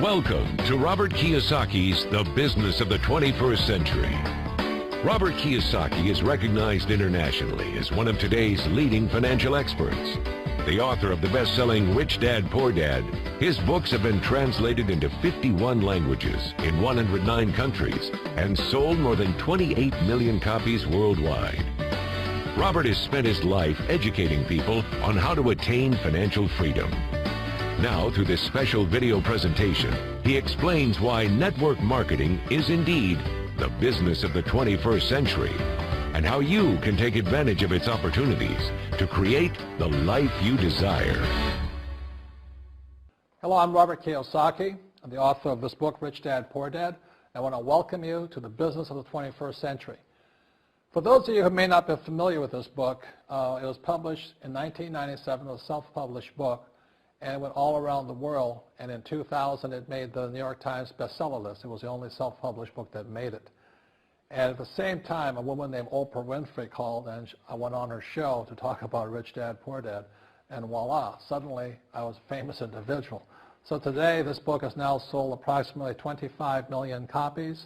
Welcome to Robert Kiyosaki's The Business of the 21st Century. Robert Kiyosaki is recognized internationally as one of today's leading financial experts. The author of the best-selling Rich Dad, Poor Dad, his books have been translated into 51 languages in 109 countries and sold more than 28 million copies worldwide. Robert has spent his life educating people on how to attain financial freedom. Now, through this special video presentation, he explains why network marketing is indeed the business of the 21st century and how you can take advantage of its opportunities to create the life you desire. Hello, I'm Robert Kiyosaki. I'm the author of this book, Rich Dad, Poor Dad. I want to welcome you to the business of the 21st century. For those of you who may not be familiar with this book, it was published in 1997, it was a self-published book, and it went all around the world, and in 2000 it made the New York Times bestseller list. It was the only self-published book that made it. And at the same time, a woman named Oprah Winfrey called, and I went on her show to talk about Rich Dad, Poor Dad, and voila, suddenly I was a famous individual. So today this book has now sold approximately 25 million copies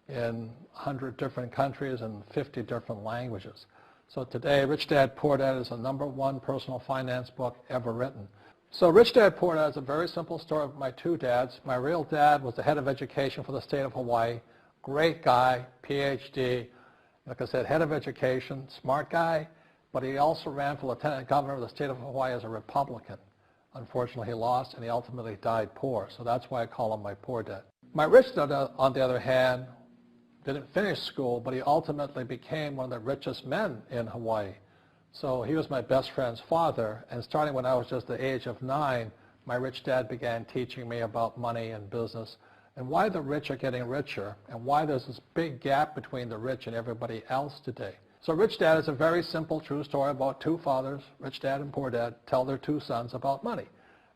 in 100 different countries and 50 different languages. So today, Rich Dad, Poor Dad is the #1 personal finance book ever written. So Rich Dad, Poor Dad is a very simple story of my two dads. My real dad was the head of education for the state of Hawaii. Great guy, PhD, like I said, head of education, smart guy, but he also ran for lieutenant governor of the state of Hawaii as a Republican. Unfortunately, he lost, and he ultimately died poor, so that's why I call him my poor dad. My rich dad, on the other hand, didn't finish school, but he ultimately became one of the richest men in Hawaii. So he was my best friend's father, and starting when I was just the age of 9, my rich dad began teaching me about money and business and why the rich are getting richer and why there's this big gap between the rich and everybody else today. So Rich Dad is a very simple, true story about two fathers, Rich Dad and Poor Dad, tell their two sons about money.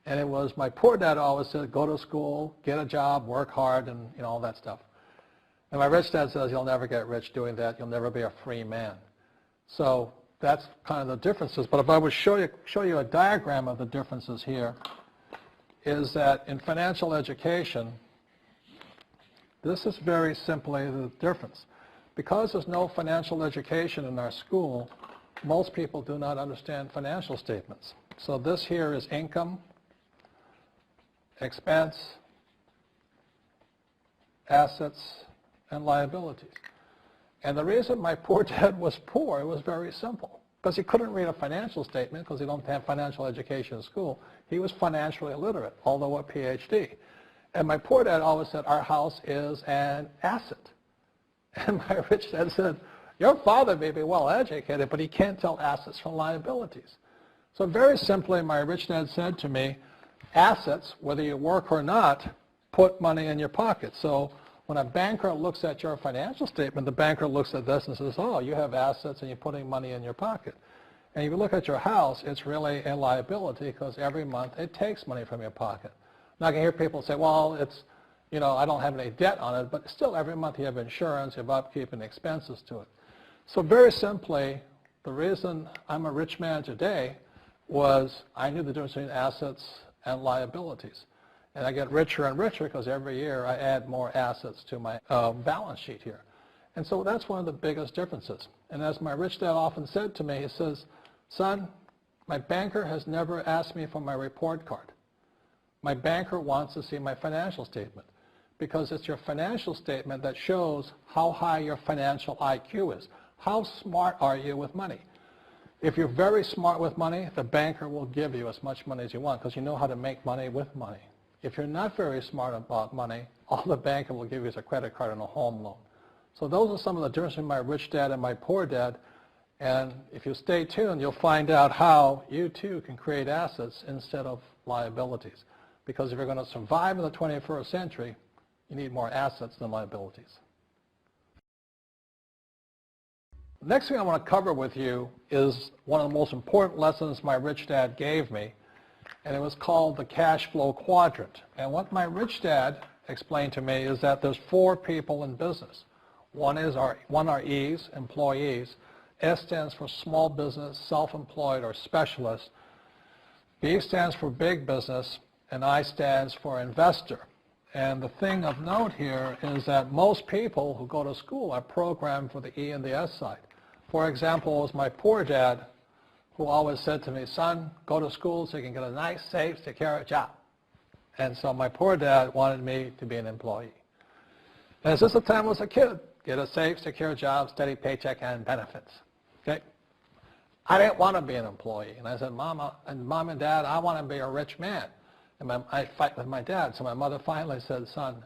And it was my poor dad always said, go to school, get a job, work hard, and all that stuff. And my rich dad says, you'll never get rich doing that. You'll never be a free man. So that's kind of the differences. But if I would show you a diagram of the differences here, is that in financial education, this is very simply the difference. Because there's no financial education in our school, most people do not understand financial statements. So this here is income, expense, assets, and liabilities. And the reason my poor dad was poor, it was very simple. Because he couldn't read a financial statement because he don't have financial education in school. He was financially illiterate, although a PhD. And my poor dad always said, our house is an asset. And my rich dad said, your father may be well educated, but he can't tell assets from liabilities. So very simply, my rich dad said to me, assets, whether you work or not, put money in your pocket. So when a banker looks at your financial statement, the banker looks at this and says, oh, you have assets and you're putting money in your pocket. And if you look at your house, it's really a liability because every month it takes money from your pocket. Now I can hear people say, well, it's, I don't have any debt on it, but still every month you have insurance, you have upkeep and expenses to it. So very simply, the reason I'm a rich man today was I knew the difference between assets and liabilities. And I get richer and richer because every year I add more assets to my balance sheet here. And so that's one of the biggest differences. And as my rich dad often said to me, he says, son, my banker has never asked me for my report card. My banker wants to see my financial statement because it's your financial statement that shows how high your financial IQ is. How smart are you with money? If you're very smart with money, the banker will give you as much money as you want because you know how to make money with money. If you're not very smart about money, all the banker will give you is a credit card and a home loan. So those are some of the differences between my rich dad and my poor dad. And if you stay tuned, you'll find out how you too can create assets instead of liabilities. Because if you're going to survive in the 21st century, you need more assets than liabilities. The next thing I want to cover with you is one of the most important lessons my rich dad gave me, and it was called the cash flow quadrant. And what my rich dad explained to me is that there's 4 people in business. One are E's, employees. S stands for small business, self-employed, or specialist. B stands for big business, and I stands for investor. And the thing of note here is that most people who go to school are programmed for the E and the S side. For example, it was my poor dad who always said to me, son, go to school so you can get a nice, safe, secure job. And so my poor dad wanted me to be an employee. And since the time I was a kid, get a safe, secure job, steady paycheck, and benefits. Okay? I didn't want to be an employee. And I said, Mom and Dad, I want to be a rich man. And I fight with my dad. So my mother finally said, son,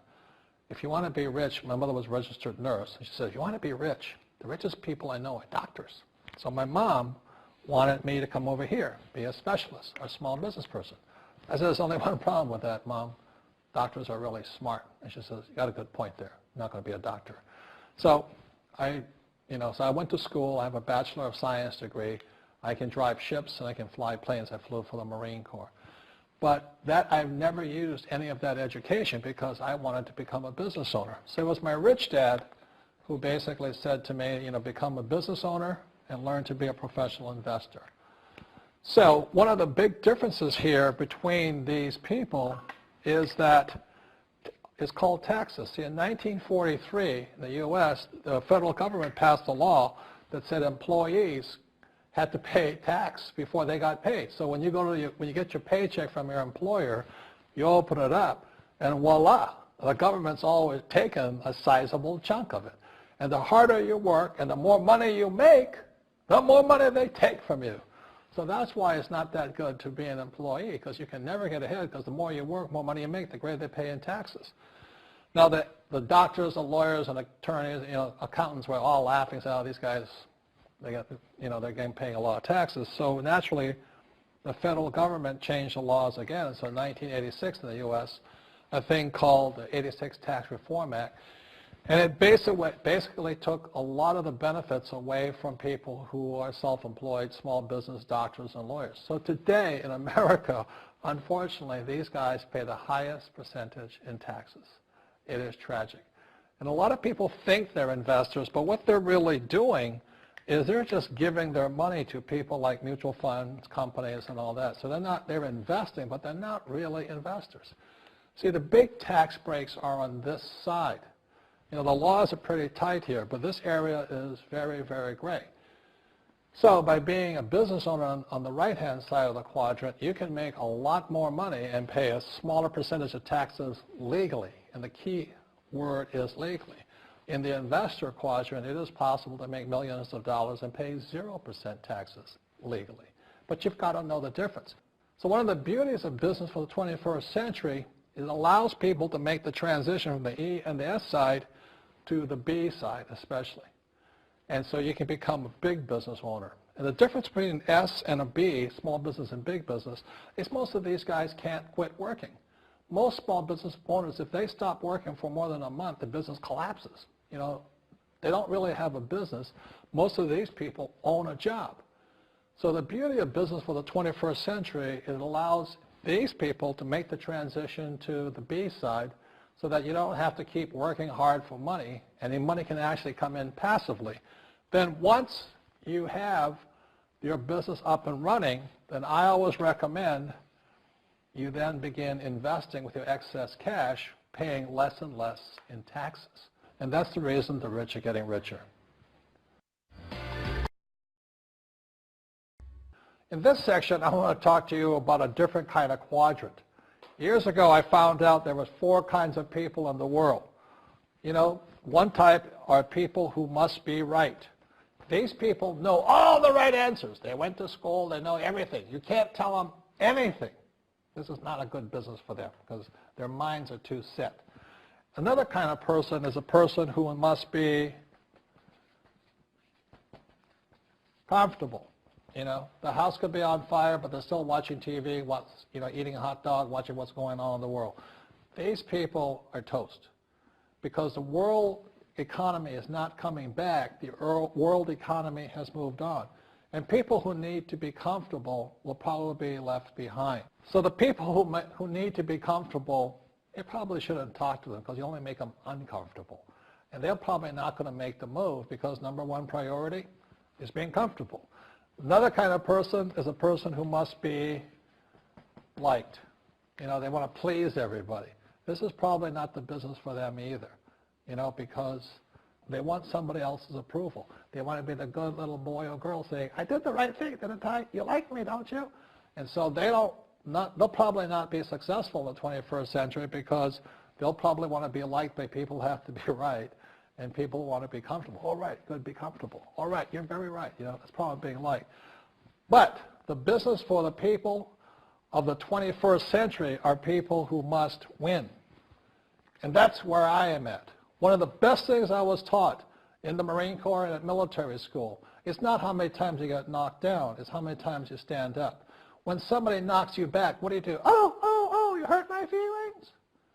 if you want to be rich, my mother was a registered nurse. And she said, if you want to be rich, the richest people I know are doctors. So my mom wanted me to come over here, be a specialist or a small business person. I said, there's only one problem with that, Mom. Doctors are really smart. And she says, you got a good point there. I'm not going to be a doctor. So I went to school. I have a Bachelor of Science degree. I can drive ships and I can fly planes. I flew for the Marine Corps. But I've never used any of that education because I wanted to become a business owner. So it was my rich dad who basically said to me, become a business owner and learn to be a professional investor. So one of the big differences here between these people is that it's called taxes. See, in 1943, in the U.S., the federal government passed a law that said employees had to pay tax before they got paid. So when you get your paycheck from your employer, you open it up, and voila, the government's always taken a sizable chunk of it. And the harder you work and the more money you make, the more money they take from you. So that's why it's not that good to be an employee, because you can never get ahead, because the more you work, more money you make, the greater they pay in taxes. Now, the doctors, the lawyers, and attorneys, accountants were all laughing, saying, oh, these guys, they're getting paying a lot of taxes. So naturally, the federal government changed the laws again. So in 1986 in the U.S., a thing called the 86 Tax Reform Act, and it basically took a lot of the benefits away from people who are self-employed, small business, doctors, and lawyers. So today in America, unfortunately, these guys pay the highest percentage in taxes. It is tragic. And a lot of people think they're investors, but what they're really doing is they're just giving their money to people like mutual funds, companies, and all that. So they're investing, but they're not really investors. See, the big tax breaks are on this side. The laws are pretty tight here, but this area is very, very gray. So by being a business owner on the right-hand side of the quadrant, you can make a lot more money and pay a smaller percentage of taxes legally. And the key word is legally. In the investor quadrant, it is possible to make millions of dollars and pay 0% taxes legally. But you've got to know the difference. So one of the beauties of business for the 21st century is it allows people to make the transition from the E and the S side to the B side especially. And so you can become a big business owner. And the difference between an S and a B, small business and big business, is most of these guys can't quit working. Most small business owners, if they stop working for more than a month, the business collapses. They don't really have a business. Most of these people own a job. So the beauty of business for the 21st century is it allows these people to make the transition to the B side so that you don't have to keep working hard for money, and the money can actually come in passively. Then once you have your business up and running, then I always recommend you then begin investing with your excess cash, paying less and less in taxes. And that's the reason the rich are getting richer. In this section, I want to talk to you about a different kind of quadrant. Years ago, I found out there was 4 kinds of people in the world. One type are people who must be right. These people know all the right answers. They went to school. They know everything. You can't tell them anything. This is not a good business for them because their minds are too set. Another kind of person is a person who must be comfortable. The house could be on fire, but they're still watching TV, eating a hot dog, watching what's going on in the world. These people are toast because the world economy is not coming back. The world economy has moved on. And people who need to be comfortable will probably be left behind. So the people who need to be comfortable, you probably shouldn't talk to them because you only make them uncomfortable. And they're probably not going to make the move because number one priority is being comfortable. Another kind of person is a person who must be liked. They want to please everybody. this is probably not the business for them either, because they want somebody else's approval. They want to be the good little boy or girl saying, I did the right thing, didn't I? You like me, don't you? And so they'll probably not be successful in the 21st century because they'll probably want to be liked by people who have to be right, and people want to be comfortable. All right, good, be comfortable. All right, you're very right. That's probably being liked. But the business for the people of the 21st century are people who must win. And that's where I am at. One of the best things I was taught in the Marine Corps and at military school is not how many times you get knocked down, it's how many times you stand up. When somebody knocks you back, what do? Oh, you hurt my feelings?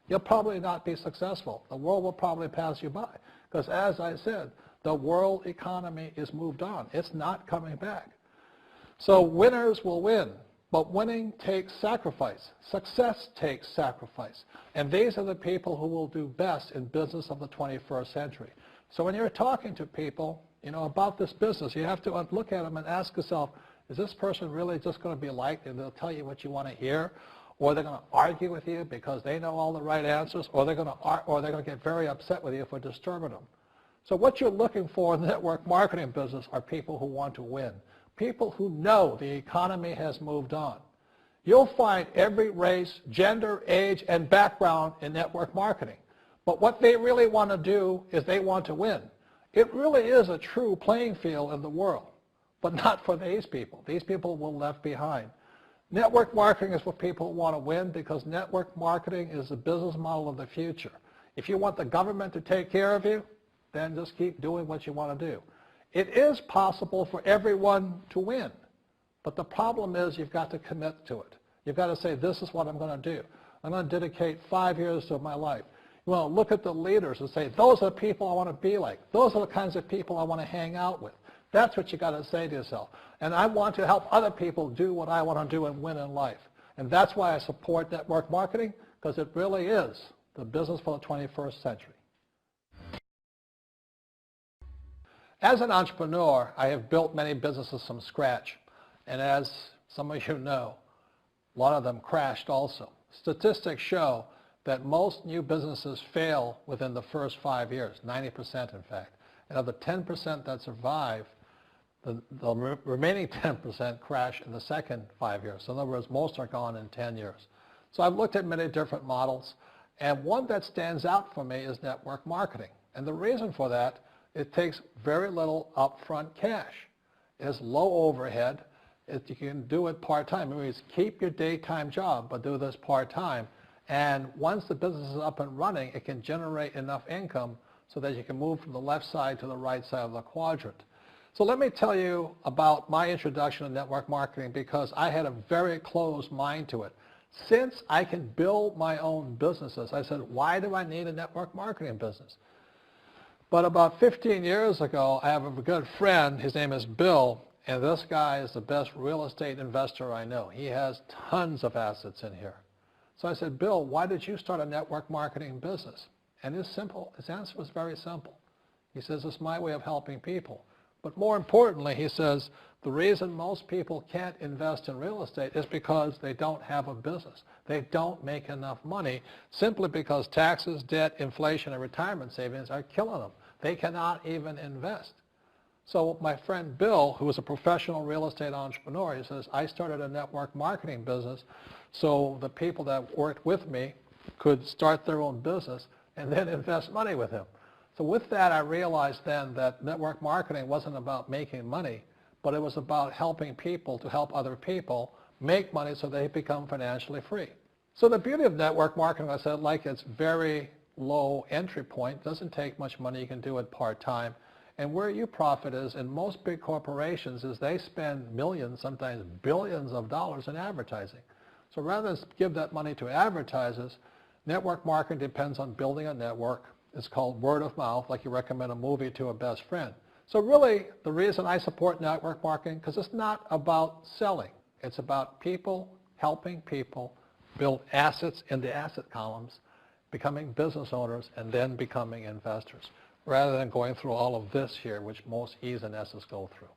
You'll probably not be successful. The world will probably pass you by. Because as I said, the world economy is moved on. It's not coming back. So winners will win. But winning takes sacrifice. Success takes sacrifice. And these are the people who will do best in business of the 21st century. So when you're talking to people, about this business, you have to look at them and ask yourself, is this person really just going to be liked and they'll tell you what you want to hear? Or they're going to argue with you because they know all the right answers? Or they're going to get very upset with you for disturbing them? So what you're looking for in the network marketing business are people who want to win. People who know the economy has moved on. You'll find every race, gender, age, and background in network marketing. But what they really want to do is they want to win. It really is a true playing field in the world, but not for these people. These people will be left behind. Network marketing is for people who want to win because network marketing is the business model of the future. If you want the government to take care of you, then just keep doing what you want to do. It is possible for everyone to win, but the problem is you've got to commit to it. You've got to say, this is what I'm going to do. I'm going to dedicate 5 years of my life. You want to look at the leaders and say, those are the people I want to be like. Those are the kinds of people I want to hang out with. That's what you got to say to yourself. And I want to help other people do what I want to do and win in life. And that's why I support network marketing, because it really is the business for the 21st century. As an entrepreneur, I have built many businesses from scratch. And as some of you know, a lot of them crashed also. Statistics show that most new businesses fail within the first 5 years, 90% in fact. And of the 10% that survive, the remaining 10% crash in the second 5 years. So in other words, most are gone in 10 years. So I've looked at many different models, and one that stands out for me is network marketing. And the reason for that, it takes very little upfront cash. It's low overhead. You can do it part-time. It means keep your daytime job, but do this part-time. And once the business is up and running, it can generate enough income so that you can move from the left side to the right side of the quadrant. So let me tell you about my introduction to network marketing, because I had a very closed mind to it. Since I can build my own businesses, I said, why do I need a network marketing business? But about 15 years ago, I have a good friend, his name is Bill, and this guy is the best real estate investor I know. He has tons of assets in here. So I said, Bill, why did you start a network marketing business? And his answer was very simple. He says, it's my way of helping people. But more importantly, he says, the reason most people can't invest in real estate is because they don't have a business. They don't make enough money simply because taxes, debt, inflation, and retirement savings are killing them. They cannot even invest. So my friend Bill, who is a professional real estate entrepreneur, he says, I started a network marketing business so the people that worked with me could start their own business and then invest money with him. So with that, I realized then that network marketing wasn't about making money, but it was about helping people to help other people make money so they become financially free. So the beauty of network marketing, I said, like it's very low entry point, doesn't take much money, you can do it part-time. And where you profit is in most big corporations is they spend millions, sometimes billions of dollars in advertising. So rather than give that money to advertisers, network marketing depends on building a network. It's called word of mouth, like you recommend a movie to a best friend. So really, the reason I support network marketing, because it's not about selling. It's about people helping people build assets in the asset columns, becoming business owners, and then becoming investors, rather than going through all of this here, which most E's and S's go through.